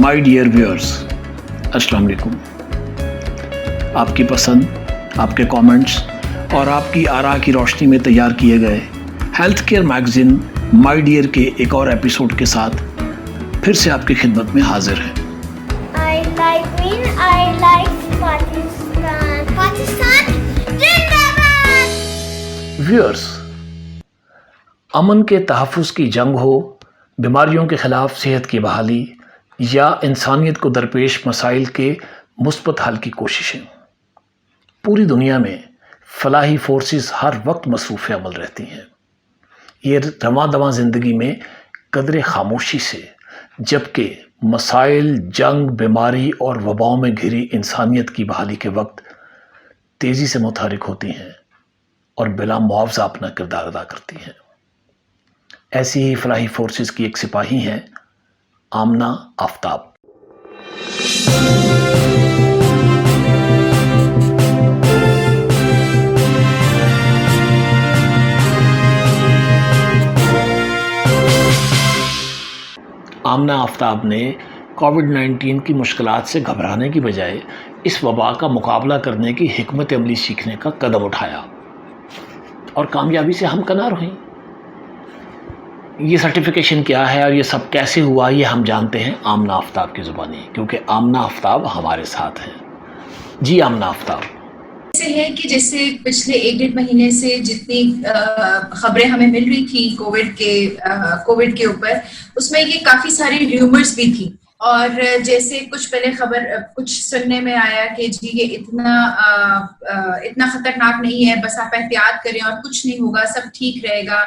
My dear viewers, अस्सलाम वालेकुम। आपकी पसंद, आपके कमेंट्स और आपकी आरा की रोशनी में तैयार किए गए health care magazine my dear के एक और एपिसोड के साथ फिर से आपकी खिदमत में हाजिर है। I like Pakistan. Pakistan जिंदाबाद। व्यूअर्स, अमन के तहफ़्फ़ुज़ की जंग हो, बीमारियों के ख़िलाफ़ सेहत की बहाली या इंसानियत को दरपेश मसाइल के मुस्बत हल की कोशिशें, पूरी दुनिया में फलाही फोर्सेस हर वक्त मसरूफ़ अमल रहती हैं। ये रवां दवां ज़िंदगी में कदर खामोशी से, जबकि मसाइल, जंग, बीमारी और वबाओं में घिरी इंसानियत की बहाली के वक्त तेज़ी से मुतहरिक होती हैं और बिला मुआवजा अपना किरदार अदा करती हैं। ऐसी ही फलाही फोर्सेस की एक सिपाही हैं आमना आफ्ताब। आमना आफ्ताब ने कोविड-19 की मुश्किलात से घबराने की बजाय इस वबा का मुकाबला करने की हिकमत अमली सीखने का कदम उठाया और कामयाबी से हमकनार हुई। ये सर्टिफिकेशन क्या है और ये सब कैसे हुआ, ये हम जानते हैं आमना आफ्ताब की ज़ुबानी, क्योंकि आमना आफ्ताब हमारे साथ हैं। जी आमना आफ्ताब। ऐसे है कि जैसे पिछले 1-1.5 महीने से जितनी खबरें हमें मिल रही थी कोविड के ऊपर, उसमें ये काफी सारी र्यूमर्स भी थी। और जैसे कुछ पहले खबर कुछ सुनने में आया कि जी ये इतना खतरनाक नहीं है, बस आप एहतियात करें और कुछ नहीं होगा, सब ठीक रहेगा।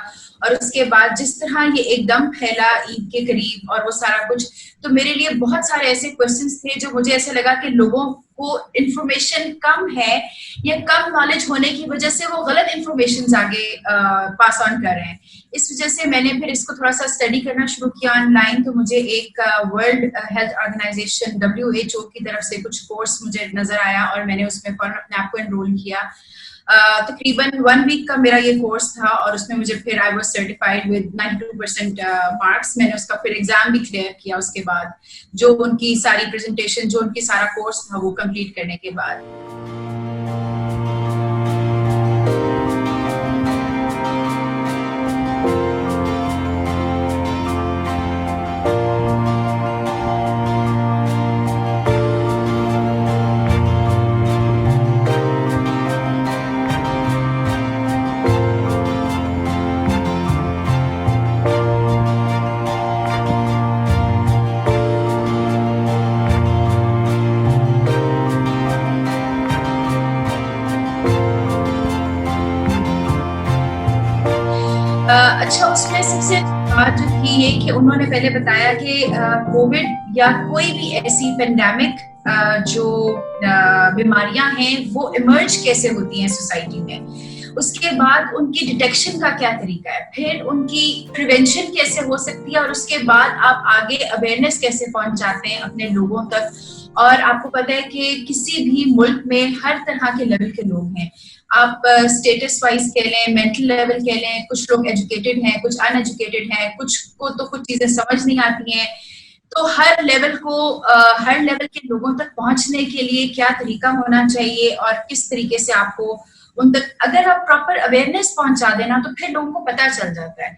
और उसके बाद जिस तरह ये एकदम फैला ईद के करीब और वो सारा कुछ, तो मेरे लिए बहुत सारे ऐसे क्वेश्चंस थे जो मुझे ऐसे लगा कि लोगों को इन्फॉर्मेशन कम है या कम नॉलेज होने की वजह से वो गलत इन्फॉर्मेशन आगे पास ऑन कर रहे हैं। इस वजह से मैंने फिर इसको थोड़ा सा स्टडी करना शुरू किया ऑनलाइन। तो मुझे एक वर्ल्ड हेल्थ ऑर्गेनाइजेशन WHO की तरफ से कुछ कोर्स मुझे नजर आया और मैंने उसमें फौरन अपने आप को एनरोल किया। तकरीबन 1 वीक का मेरा ये कोर्स था और उसमें मुझे फिर I was certified with 92% marks. मैंने उसका फिर एग्जाम भी क्लियर किया उसके बाद, जो उनकी सारी प्रेजेंटेशन, जो उनकी सारा कोर्स था वो कंप्लीट करने के बाद। अच्छा, उसमें सबसे बात जो थी ये कि उन्होंने पहले बताया कि कोविड या कोई भी ऐसी पेंडेमिक जो बीमारियां हैं वो इमर्ज कैसे होती हैं सोसाइटी में, उसके बाद उनकी डिटेक्शन का क्या तरीका है, फिर उनकी प्रिवेंशन कैसे हो सकती है और उसके बाद आप आगे अवेयरनेस कैसे पहुंचाते हैं अपने लोगों तक। और आपको पता है कि किसी भी मुल्क में हर तरह के लेवल के लोग हैं। आप स्टेटस वाइज कह लें, मेंटल लेवल कह लें, कुछ लोग एजुकेटेड हैं, कुछ अनएजुकेटेड हैं, कुछ को तो कुछ चीजें समझ नहीं आती हैं। तो हर लेवल के लोगों तक पहुंचने के लिए क्या तरीका होना चाहिए और किस तरीके से आपको उन तक, अगर आप प्रॉपर अवेयरनेस पहुंचा देना तो फिर लोगों को पता चल जाता है।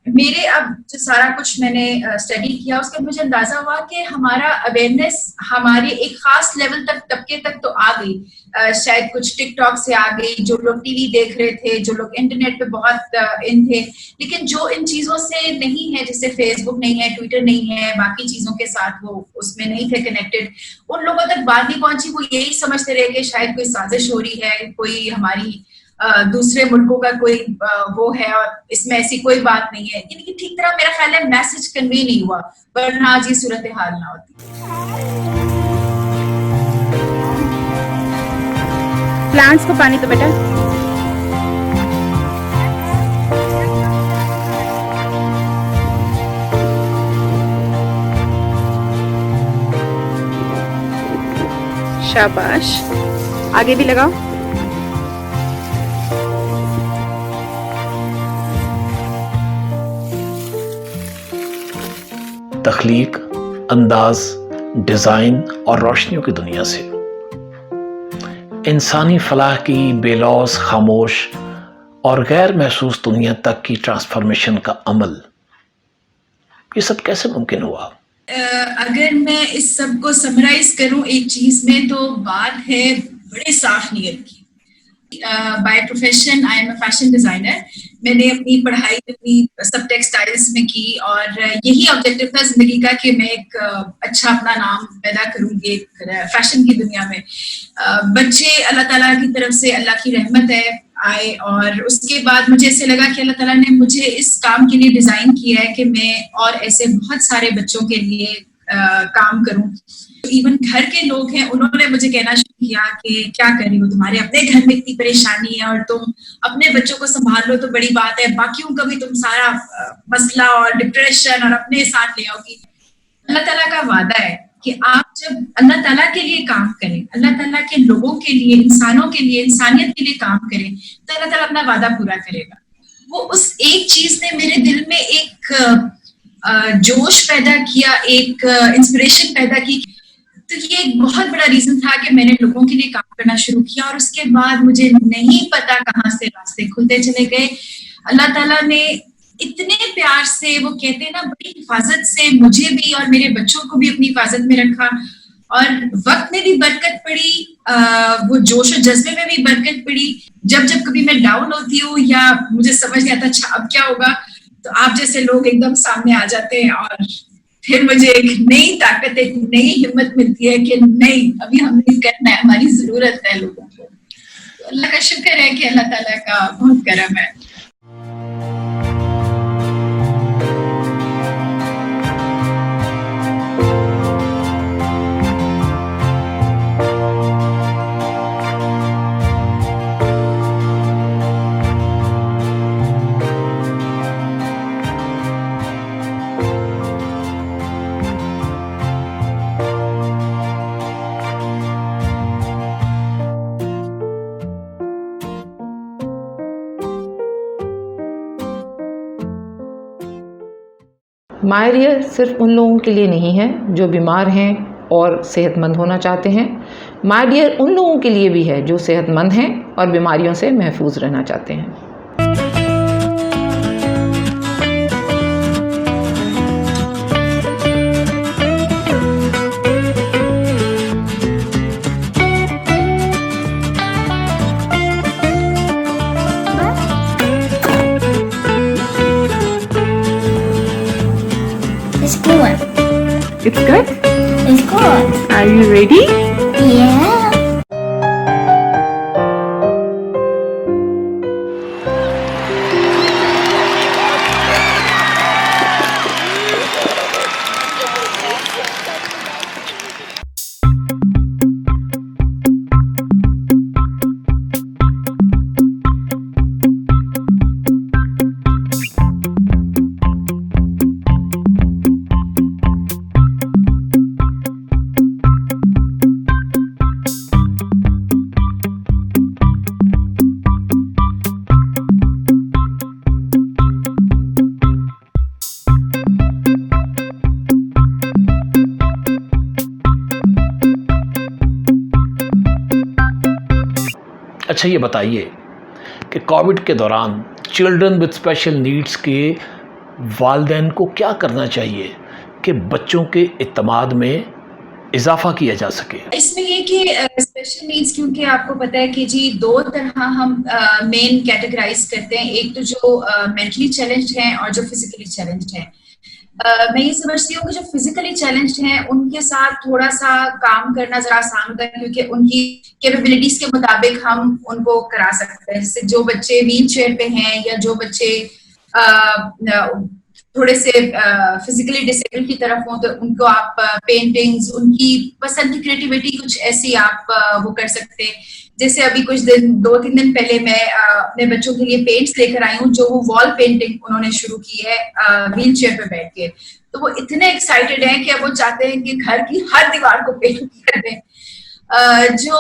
मेरे अब जो सारा कुछ मैंने स्टडी किया उसके मुझे अंदाजा हुआ कि हमारा अवेयरनेस हमारे एक खास लेवल तक, तबके तक तो आ गई। शायद कुछ टिकटॉक से आ गई, जो लोग टीवी देख रहे थे, जो लोग इंटरनेट पे बहुत इन थे, लेकिन जो इन चीजों से नहीं है, जैसे फेसबुक नहीं है, ट्विटर नहीं है, बाकी चीजों के साथ वो उसमें नहीं थे कनेक्टेड, उन लोगों तक बात नहीं पहुंची। वो यही समझते रहे कि शायद कोई साजिश हो रही है, कोई हमारी दूसरे मुल्कों का कोई वो है और इसमें ऐसी कोई बात नहीं है। यानी कि ठीक तरह मेरा ख्याल है मैसेज कन्वे नहीं हुआ, वरना आज ये सूरत हाल ना होती। प्लांट्स को पानी तो बेटा। शाबाश, आगे भी लगाओ। तख्लीक, अंदाज, डिज़ाइन और रोशनियों की दुनिया से। इंसानी फलाह की बेलौस, खामोश और गैर महसूस दुनिया तक की ट्रांसफॉर्मेशन का अमल, ये सब कैसे मुमकिन हुआ? अगर मैं इस सब को समराइज करूं एक चीज में, तो बात है बड़े साफ नीयत की। By profession I am a fashion designer. मैंने अपनी पढ़ाई अपनी सब टेक्सटाइल्स में की और यही ऑब्जेक्टिव था जिंदगी का कि मैं एक अच्छा अपना नाम पैदा करूंगी एक फैशन की दुनिया में। बच्चे अल्लाह ताला की तरफ से, अल्लाह की रहमत है, आए और उसके बाद मुझे ऐसे लगा कि अल्लाह ताला ने मुझे इस काम के लिए डिजाइन किया है कि मैं और ऐसे बहुत सारे बच्चों के लिए काम करूं। इवन घर के लोग हैं, उन्होंने मुझे कहना शुरू किया कि क्या कर रही हो, तुम्हारे अपने घर में इतनी परेशानी है और तुम अपने बच्चों को संभाल लो तो बड़ी बात है, बाकियों का भी तुम सारा मसला और डिप्रेशन और अपने साथ ले आओगी। अल्लाह ताला का वादा है कि आप जब अल्लाह ताला के लिए काम करें, अल्लाह ताला के लोगों के लिए, इंसानों के लिए, इंसानियत के लिए काम करें, तो अल्लाह ताला अपना वादा पूरा करेगा। वो उस एक चीज ने मेरे दिल में एक जोश पैदा किया, एक इंस्पिरेशन पैदा की। तो ये एक बहुत बड़ा रीजन था कि मैंने लोगों के लिए काम करना शुरू किया और उसके बाद मुझे नहीं पता कहाँ से रास्ते खुलते चले गए। अल्लाह ताला ने इतने प्यार से, वो कहते हैं ना, बड़ी हिफाजत से मुझे भी और मेरे बच्चों को भी अपनी हिफाजत में रखा और वक्त में भी बरकत पड़ी, वो जोश और जज्बे में भी बरकत पड़ी। जब जब कभी मैं डाउन होती हूँ या मुझे समझ नहीं आता अच्छा अब क्या होगा, तो आप जैसे लोग एकदम सामने आ जाते हैं और फिर मुझे एक नई ताकत, एक नई हिम्मत मिलती है कि नहीं, अभी हमें करना है, हमारी जरूरत है लोगों को। तो अल्लाह का शुक्र है कि अल्लाह ताला का बहुत करम है। माय डियर सिर्फ उन लोगों के लिए नहीं है जो बीमार हैं और सेहतमंद होना चाहते हैं। माय डियर उन लोगों के लिए भी है जो सेहतमंद हैं और बीमारियों से महफूज रहना चाहते हैं। It's good. It's good? It's good. Are you ready? Yeah. अच्छा ये बताइए कि कोविड के दौरान चिल्ड्रन विद स्पेशल नीड्स के वालिदैन को क्या करना चाहिए कि बच्चों के इत्मीनान में इजाफा किया जा सके? इसमें ये कि स्पेशल नीड्स, क्योंकि आपको पता है कि जी दो तरह हम मेन कैटेगराइज करते हैं, एक तो जो मेंटली चैलेंज्ड हैं और जो फिजिकली चैलेंज्ड हैं। मैं ये समझती हूँ कि जो फिजिकली चैलेंज्ड हैं उनके साथ थोड़ा सा काम करना जरा आसान होता है, क्योंकि उनकी कैपेबिलिटीज के मुताबिक हम उनको करा सकते हैं। जैसे जो बच्चे व्हील चेयर पे हैं या जो बच्चे थोड़े से फिजिकली डिसेबल की तरफ हो, तो उनको आप पेंटिंग्स, उनकी पसंद की क्रिएटिविटी कुछ ऐसी आप वो कर सकते हैं। जैसे अभी कुछ दिन, 2-3 दिन पहले मैं अपने बच्चों के लिए पेंट्स लेकर आई हूँ, जो वो वॉल पेंटिंग उन्होंने शुरू की है व्हील चेयर पे बैठ के। तो वो इतने एक्साइटेड हैं कि अब वो चाहते हैं कि घर की हर दीवार को पेंट कर दें। जो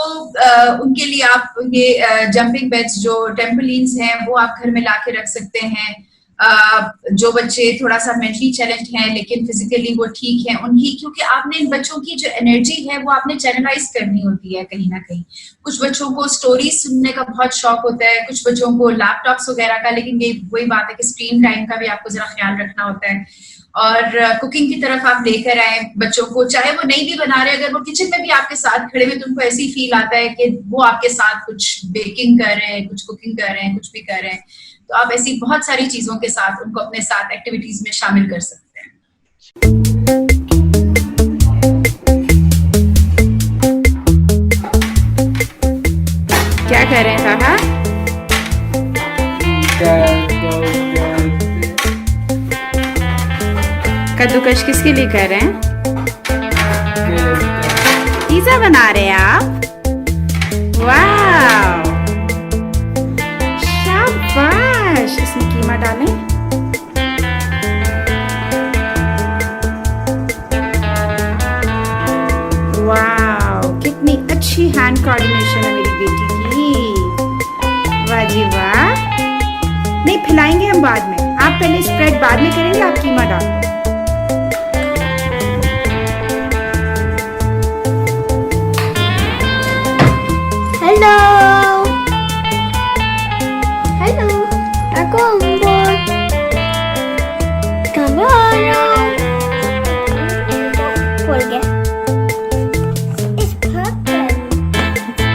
उनके लिए आप ये जंपिंग बेड्स, जो टेम्पोलिन्स हैं, वो आप घर में ला के रख सकते हैं। जो बच्चे थोड़ा सा मेंटली चैलेंज्ड हैं लेकिन फिजिकली वो ठीक हैं उनकी, क्योंकि आपने इन बच्चों की जो एनर्जी है वो आपने चैनलाइज करनी होती है कहीं ना कहीं। कुछ बच्चों को स्टोरी सुनने का बहुत शौक होता है, कुछ बच्चों को लैपटॉप्स वगैरह का, लेकिन ये वही बात है कि स्क्रीन टाइम का भी आपको जरा ख्याल रखना होता है। और कुकिंग की तरफ आप लेकर आए बच्चों को, चाहे वो नहीं भी बना रहे, अगर वो किचन में भी आपके साथ खड़े हुए तो उनको ऐसी फील आता है कि वो आपके साथ कुछ बेकिंग कर रहे हैं, कुछ कुकिंग कर रहे हैं, कुछ भी कर रहे हैं। तो आप ऐसी बहुत सारी चीजों के साथ उनको अपने साथ एक्टिविटीज में शामिल कर सकते हैं। क्या कर रहे हैं ताहा? कद्दूकश किसके लिए कर रहे हैं? पिज़्ज़ा बना रहे हैं आप? वाह, शाबाश। इसमें कीमा डालें। वाह, कितनी अच्छी हैंड कोऑर्डिनेशन है मेरी बेटी की। वाह जी वाह। नहीं, फैलाएंगे हम बाद में, आप पहले स्प्रेड बाद में करेंगे, आप कीमा डाल। Hello. Hello. Ako on board. Come on. Por qué? It's purple.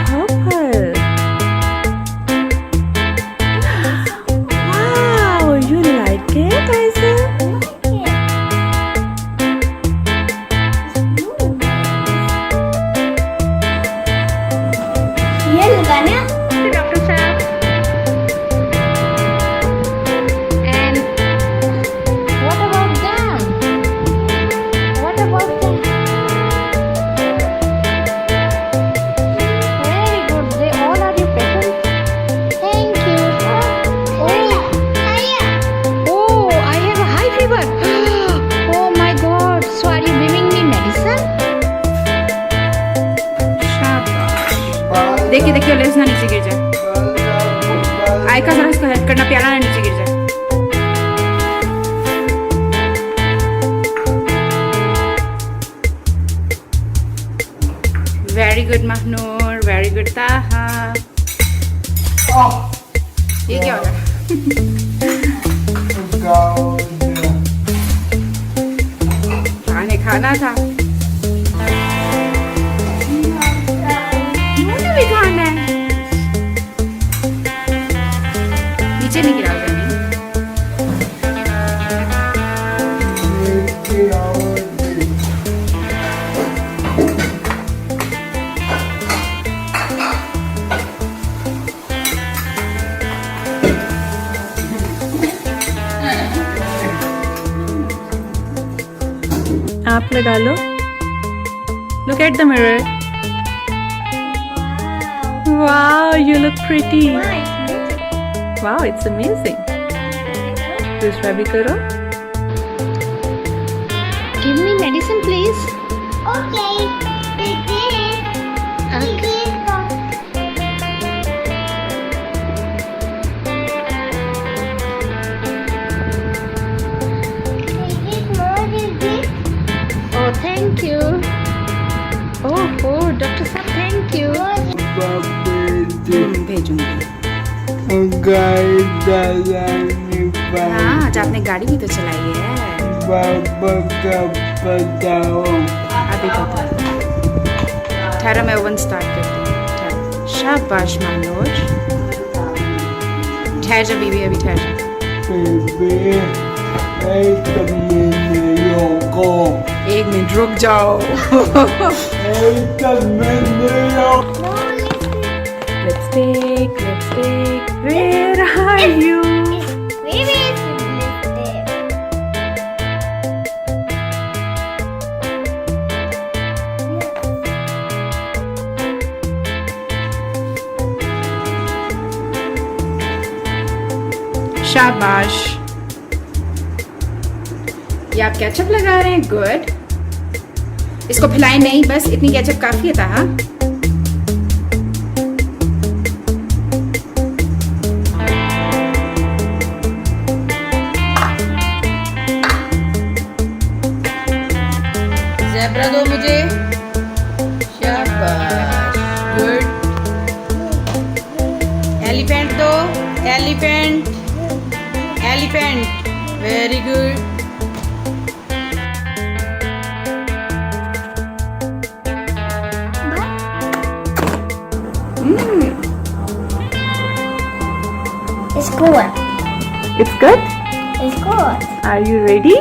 Purple. Wow, you like it, Isa? ये लगाना? Dr. Saab. And what about them? What about them? Very good. They all are your patients. Thank you. Oh, I have a high fever. Oh my God. So are you giving me medicine? देखिए देखिए, less ना नीचे गिर जाए। आई का जरा इसको help करना, प्याला ना नीचे गिर जाए। Very good Mahnoor, very good ताहा। ये क्या हो रहा है? खाना था, उन्होंने भी खाना है। नीचे नहीं गिरा जाए। आप लगा लो। Look at the mirror. Wow, you look pretty. Wow, it's amazing. दूसरा भी करो। Give me medicine, please. Okay. Take it. Take it. Oh, thank you. Oh, Dr. Saab, thank you. भेजूंगी। हाँ, आज आपने गाड़ी भी तो चलाई है। अभी पता। ठहरो, मैं ओवन स्टार्ट करती हूँ। ठहरो। शाबाश मनोज। ठहर जा बीबी, अभी ठहर जा। एक मिनट रुक जाओ। Let's take. Where are you? शाबाश। ये आप केचप लगा रहे हैं, गुड। इसको फैलाएं नहीं, बस इतनी केचप काफी है। हाँ, elephant. Very good. It's good. It's good. It's good. Are you ready?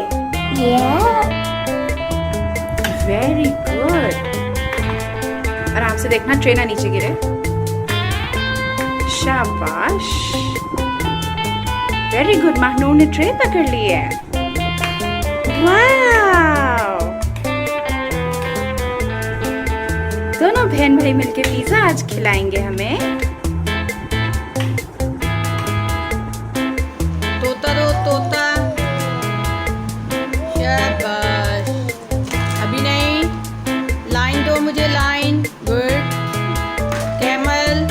Yeah. Very good. आराम से देखना ट्रे ना नीचे गिरे. शाबाश. Very good. महनूर ने ट्रे पकड़ ली है. वाव. दोनों बहन भाई मिलके पिज्जा आज खिलाएंगे हमें. तोता दो तोता. शाबाश. अभी नहीं. लाइन दो मुझे line. Good. Camel.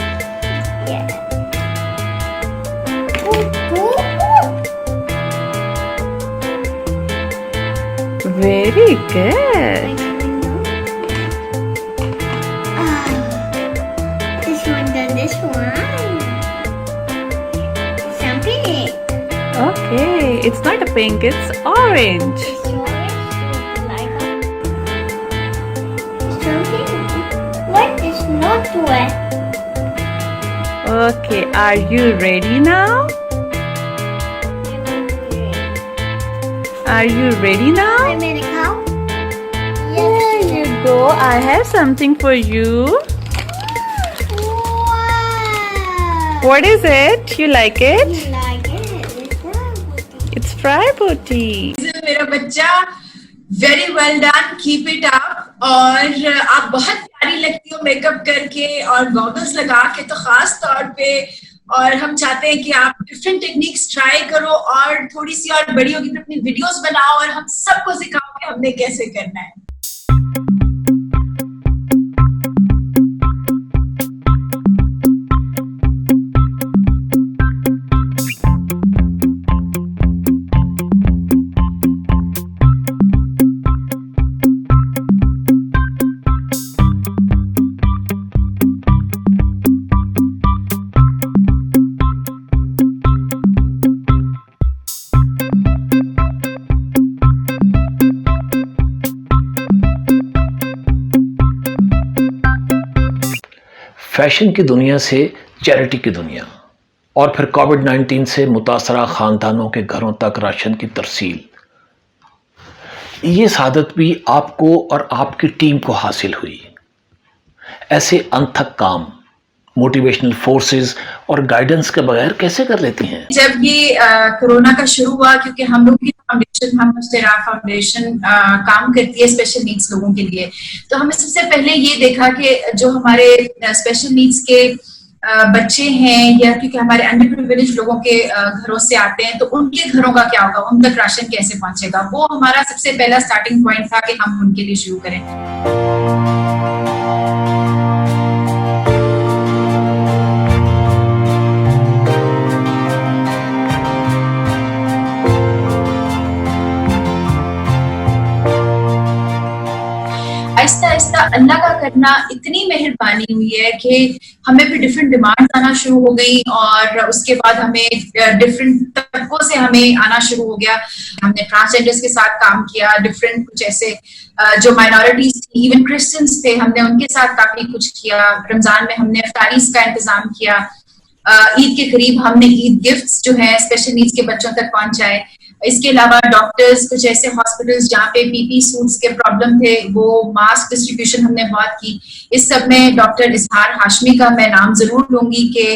Yeah. Very good. This one, then this one. Something. Okay, it's not a pink, it's orange. What is not wet? Okay, are you ready now? Are you ready now? I made a cow. There you go. I have something for you. Wow. What is it? You like it? You like it? It's good. It's fry booty. मेरा बच्चा very well done, keep it up. और आप बहुत प्यारी लगती हो makeup करके और गॉगल्स लगा के, तो खास तौर पे. और हम चाहते हैं कि आप डिफरेंट टेक्निक्स ट्राई करो और थोड़ी सी और बड़ी होगी तो अपनी वीडियोस बनाओ और हम सबको सिखाओ कि हमने कैसे करना है. फैशन की दुनिया से चैरिटी की दुनिया और फिर कोविड-19 से मुतासरा ख़ानदानों के घरों तक राशन की तरसील, ये सादत भी आपको और आपकी टीम को हासिल हुई. ऐसे अनथक काम मोटिवेशनल फोर्सेस और गाइडेंस के बगैर कैसे कर लेती हैं? जब ये कोरोना का शुरू हुआ, क्योंकि हम लोग की फाउंडेशन, हमस्तेरा फाउंडेशन काम करती है स्पेशल नीड्स लोगों के लिए, तो हमें सबसे पहले ये देखा कि जो हमारे स्पेशल नीड्स के बच्चे हैं या क्योंकि हमारे अंडर प्रिविलेज लोगों के घरों से आते हैं, तो उनके घरों का क्या होगा, उन तक राशन कैसे पहुंचेगा. वो हमारा सबसे पहला स्टार्टिंग पॉइंट था कि हम उनके लिए शुरू करें. आहिस्ता आहिस्ता अल्लाह का करना इतनी मेहरबानी हुई है कि हमें भी डिफरेंट डिमांड आना शुरू हो गई और उसके बाद हमें डिफरेंट तबकों से हमें आना शुरू हो गया. हमने ट्रांसजेंडर्स के साथ काम किया, डिफरेंट कुछ ऐसे जो माइनॉरिटीज थी, इवन क्रिश्चियंस थे, हमने उनके साथ काफी कुछ किया. रमजान में हमने इफ्तारीज का इंतजाम किया. ईद के करीब हमने ईद गिफ्ट्स जो है स्पेशल नीड्स के बच्चों तक पहुंचाए. इसके अलावा डॉक्टर्स, कुछ ऐसे हॉस्पिटल्स जहाँ पे पीपी सूट्स के प्रॉब्लम थे, वो मास्क डिस्ट्रीब्यूशन हमने बहुत की. इस सब में डॉक्टर इजहार हाशमी का मैं नाम जरूर लूंगी कि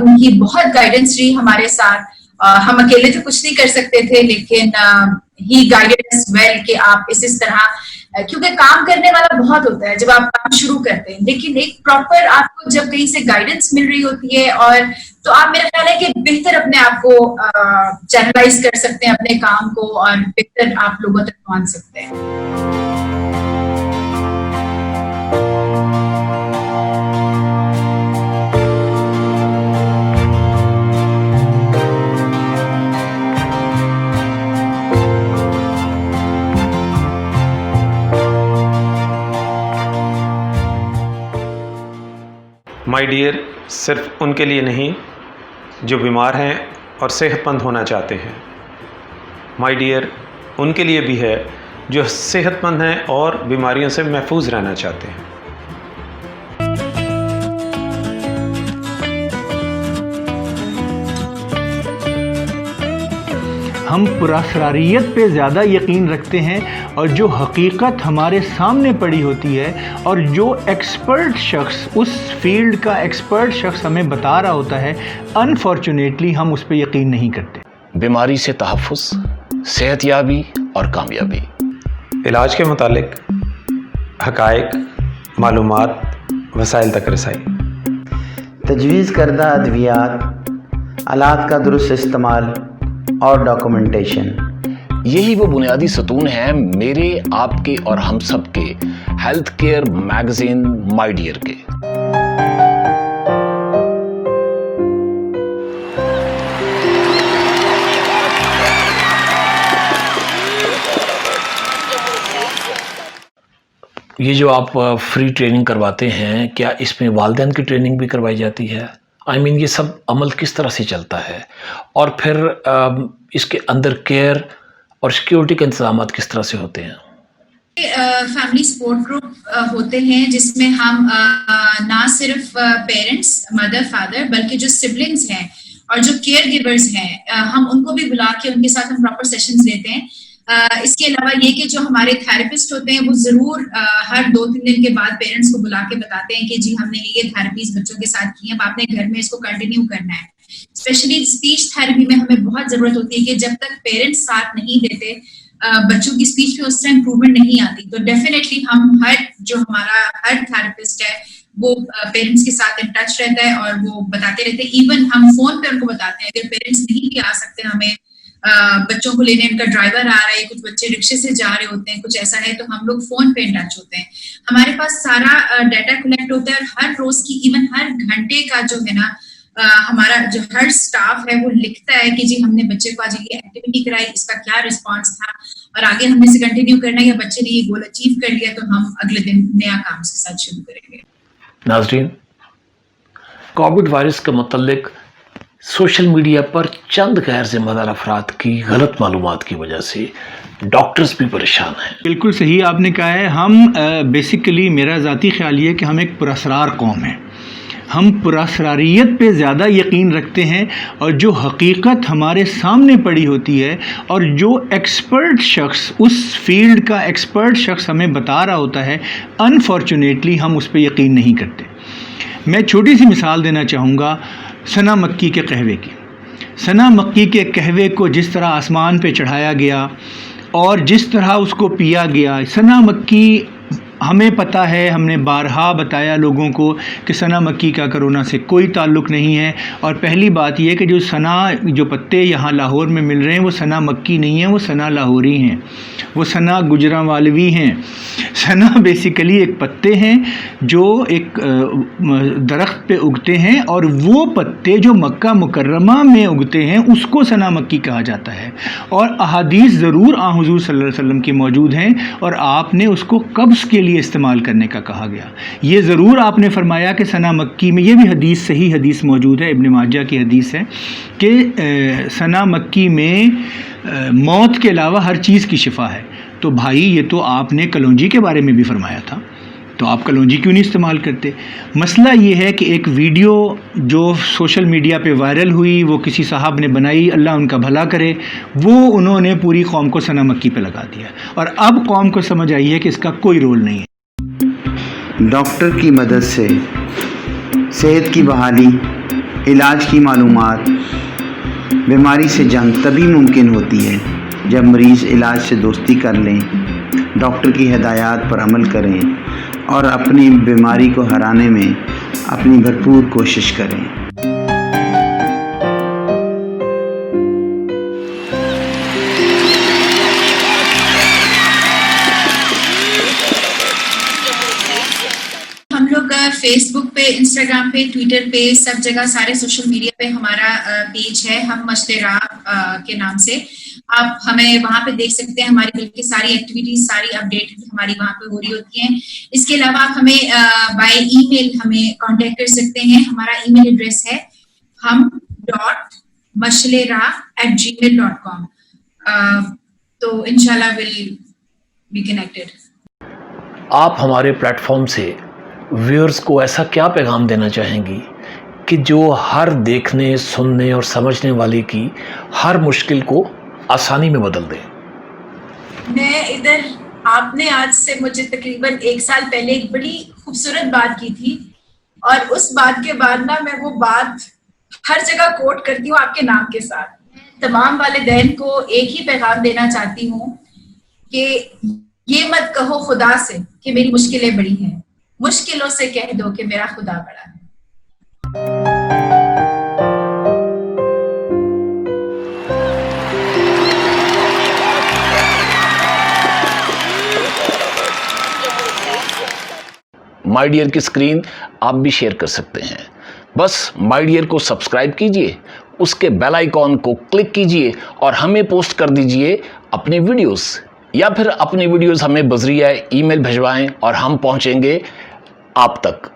उनकी बहुत गाइडेंस रही हमारे साथ. हम अकेले तो कुछ नहीं कर सकते थे, लेकिन ही गाइडेड अस वेल कि आप इस तरह, क्योंकि काम करने वाला बहुत होता है जब आप काम शुरू करते हैं, लेकिन एक प्रॉपर आपको जब कहीं से गाइडेंस मिल रही होती है और तो आप, मेरा ख्याल है कि बेहतर अपने आप को चैनलाइज कर सकते हैं अपने काम को और बेहतर आप लोगों तक पहुंच सकते हैं. माय डियर, सिर्फ उनके लिए नहीं जो बीमार हैं और सेहतमंद होना चाहते हैं। माय डियर उनके लिए भी है जो सेहतमंद हैं और बीमारियों से महफूज रहना चाहते हैं। हम पुरअसरारियत पे ज़्यादा यकीन रखते हैं और जो हकीकत हमारे सामने पड़ी होती है और जो एक्सपर्ट शख्स, उस फील्ड का एक्सपर्ट शख्स हमें बता रहा होता है, अनफॉर्चुनेटली हम उस पर यकीन नहीं करते। बीमारी से तहफ़्फ़ुज़, सेहतयाबी और कामयाबी। इलाज के मुतालिक हक़ाइक़, मालूमात, वसाइल तक रसाई। तजवीज़ करदा अद्वियात, आलात का दुरुस्त इस्तेमाल और डॉक्यूमेंटेशन। यही वो बुनियादी सतून हैं मेरे, आपके और हम सब के health care magazine my dear के। ये जो आप फ्री ट्रेनिंग करवाते हैं, क्या इसमें वालिदैन की ट्रेनिंग भी करवाई जाती है? ये सब अमल किस तरह से चलता है और फिर इसके अंदर केयर और सिक्योरिटी के इंतजाम किस तरह से होते हैं? फैमिली सपोर्ट ग्रुप होते हैं जिसमें हम ना सिर्फ पेरेंट्स, मदर, फादर, बल्कि जो सिबलिंग्स हैं और जो केयर गिवर्स हैं हम उनको भी बुला के उनके साथ हम प्रॉपर सेशंस लेते हैं। इसके अलावा ये कि जो हमारे थेरेपिस्ट होते हैं वो जरूर हर 2-3 दिन के बाद पेरेंट्स को बुला के बताते हैं कि जी हमने ये थेरेपीज बच्चों के साथ की हैं, अब आपने घर में इसको कंटिन्यू करना है। स्पेशली स्पीच थेरेपी में हमें बहुत जरूरत होती है कि जब तक पेरेंट्स साथ नहीं देते बच्चों की स्पीच में उस टाइम इम्प्रूवमेंट नहीं आती। तो डेफिनेटली हम हर थेरेपिस्ट है वो पेरेंट्स के साथ इन टच रहता है और वो बताते रहते हैं। इवन हम फोन पे उनको बताते हैं, अगर पेरेंट्स नहीं भी आ सकते हमें बच्चों को लेने, उनका ड्राइवर आ रहा है, कुछ बच्चे रिक्शे से जा रहे होते हैं, कुछ ऐसा है, तो हम लोग फोन पे टच होते हैं। हमारे पास सारा डाटा कलेक्ट होता है और हर रोज की, इवन हर घंटे का जो है ना हमारा जो हर स्टाफ है वो लिखता है कि जी हमने बच्चे को आज ये एक्टिविटी कराई, इसका क्या रिस्पांस था और आगे हमने इसे कंटिन्यू करना है या बच्चे ने ये गोल अचीव कर लिया तो हम अगले दिन नया काम उसके साथ शुरू करेंगे। नाज़रीन, कोविड वायरस के मुतल्लिक सोशल मीडिया पर चंद गैर जिम्मेदार अफराद की गलत मालूमात की वजह से डॉक्टर्स भी परेशान हैं। बिल्कुल सही आपने कहा है। हम बेसिकली मेरा ज़ाती ख्याल ये कि हम एक पुरअसरार कौम हैं। हम पुरअसरारियत पे ज़्यादा यकीन रखते हैं और जो हकीकत हमारे सामने पड़ी होती है और जो एक्सपर्ट शख्स, उस फील्ड का एक्सपर्ट शख्स हमें बता रहा होता है, अनफॉर्चुनेटली हम उस पर यकीन नहीं करते। मैं छोटी सी मिसाल देना चाहूँगा सना मक्की के कहवे की। सना मक्की के कहवे को जिस तरह आसमान पे चढ़ाया गया और जिस तरह उसको पिया गया, सना मक्की हमें पता है, हमने बारहा बताया लोगों को कि सना मक्की का कोरोना से कोई ताल्लुक़ नहीं है। और पहली बात यह कि जो पत्ते यहाँ लाहौर में मिल रहे हैं वो सना मक्की नहीं है, वो सना लाहौरी हैं, वो सना गुजरांवालवी हैं। सना बेसिकली एक पत्ते हैं जो एक दरख्त पे उगते हैं और वो पत्ते जो मक्का मुकर्रमा में उगते हैं उसको सना मक्की कहा जाता है। और अहादीस ज़रूर हुज़ूर सल्लल्लाहु अलैहि वसल्लम की मौजूद हैं और आपने उसको कब्ज़ के लिए इस्तेमाल करने का कहा गया। ये ज़रूर आपने फरमाया कि सना मक्की में, ये भी हदीस, सही हदीस मौजूद है, इब्न माजा की हदीस है कि सना मक्की में मौत के अलावा हर चीज़ की शिफा है। तो भाई ये तो आपने कलौंजी के बारे में भी फरमाया था, तो आप कलौंजी क्यों नहीं इस्तेमाल करते? मसला ये है कि एक वीडियो जो सोशल मीडिया पे वायरल हुई वो किसी साहब ने बनाई, अल्लाह उनका भला करे, वो उन्होंने पूरी कौम को सना मक्की पे लगा दिया और अब कौम को समझ आई है कि इसका कोई रोल नहीं है। डॉक्टर की मदद से सेहत की बहाली, इलाज की मालूमात, बीमारी से जंग तभी मुमकिन होती है जब मरीज़ इलाज से दोस्ती कर लें, डॉक्टर की हिदायत पर अमल करें और अपनी बीमारी को हराने में अपनी भरपूर कोशिश करें। हम लोग फेसबुक पे, इंस्टाग्राम पे, ट्विटर पे, सब जगह सारे सोशल मीडिया पे हमारा पेज है हम मसले राह के नाम से। आप हमें वहां पे देख सकते हैं, हमारी बल्कि सारी एक्टिविटीज, सारी अपडेट हमारी वहां पे हो रही होती हैं। इसके अलावा आप हमें बाय ईमेल हमें कांटेक्ट कर सकते हैं। हमारा ईमेल एड्रेस है hum.mydr mashlera@gmail.com. तो इंशाल्लाह विल बी कनेक्टेड. आप हमारे प्लेटफॉर्म से व्यूअर्स को ऐसा क्या पैगाम देना चाहेंगी कि जो हर देखने, सुनने और समझने वाले की हर मुश्किल को आसानी में बदल दे? मैं इधर, आपने आज से मुझे तकरीबन 1 साल पहले एक बड़ी खूबसूरत बात की थी, और उस बात के बाद ना मैं वो बात हर जगह कोट करती हूँ आपके नाम के साथ. तमाम वालिदैन को एक ही पैगाम देना चाहती हूँ कि ये मत कहो खुदा से कि मेरी मुश्किलें बड़ी हैं, मुश्किलों से कह दो कि मेरा खुदा बड़ा है. माय डियर की स्क्रीन आप भी शेयर कर सकते हैं. बस माय डियर को सब्सक्राइब कीजिए, उसके बेल आइकॉन को क्लिक कीजिए और हमें पोस्ट कर दीजिए अपने वीडियोस, या फिर अपने वीडियोस हमें बजरिया ईमेल भिजवाएं और हम पहुंचेंगे आप तक.